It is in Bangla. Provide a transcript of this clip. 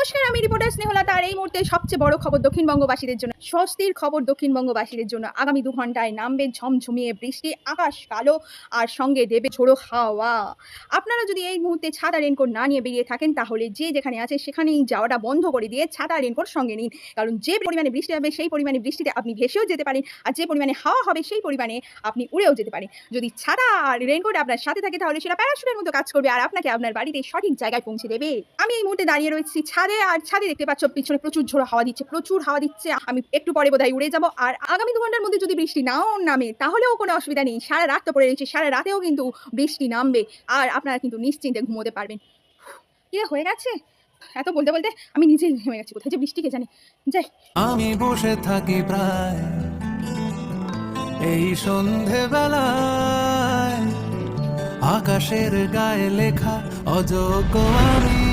নমস্কার, আমি রিপোর্টার স্নেহলতা। আর এই মুহূর্তে সবচেয়ে বড় খবর দক্ষিণবঙ্গবাসীদের জন্য। স্বস্তির খবর দক্ষিণবঙ্গবাসীদের জন্য। আগামী ২ ঘন্টায় নামবে ঝমঝমিয়ে বৃষ্টি, আকাশ কালো আর সঙ্গে দেবে ঝোড়ো হাওয়া। আপনারা যদি এই মুহূর্তে ছাতা রেনকোট না নিয়ে বেরিয়ে থাকেন, তাহলে যে যেখানে আছে সেখানেই যাওয়াটা বন্ধ করে দিয়ে ছাতা রেনকোট সঙ্গে নিন। কারণ যে পরিমাণে বৃষ্টি হবে সেই পরিমাণে বৃষ্টিতে আপনি ভেসেও যেতে পারেন, আর যে পরিমাণে হাওয়া হবে সেই পরিমাণে আপনি উড়েও যেতে পারেন। যদি ছাতা আর রেনকোট আপনার সাথে থাকে তাহলে সেটা প্যারাশুটের মতো কাজ করবে আর আপনাকে আপনার বাড়িতে সঠিক জায়গায় পৌঁছে দেবে। আমি এই মুহূর্তে দাঁড়িয়ে রয়েছি ছাদে, আর ছাদে দেখতে পাচ্ছ পিছনে প্রচুর ঝোড়ো হাওয়া দিচ্ছে, প্রচুর হাওয়া দিচ্ছে। আমি একটু পরে বোধহয় উড়ে যাব। আর আগামী ২ ঘন্টার মধ্যে যদি বৃষ্টি নাও নামে তাহলেও কোনো অসুবিধা নেই। সারা রাত তো পড়ে রয়েছে, সারা রাতেও কিন্তু বৃষ্টি নামবে আর আপনারা কিন্তু নিশ্চিন্তে ঘুমোতে পারবেন। কি হয়ে গেছে? এত বলতে বলতে আমি নিজেই ঘেমে গেছি। কোথায় যে বৃষ্টি কে জানে। যাই। আমি বসে থাকি প্রায় এই সন্ধেবেলায়, আকাশের গায়ে লেখা অযোগ্য আমি।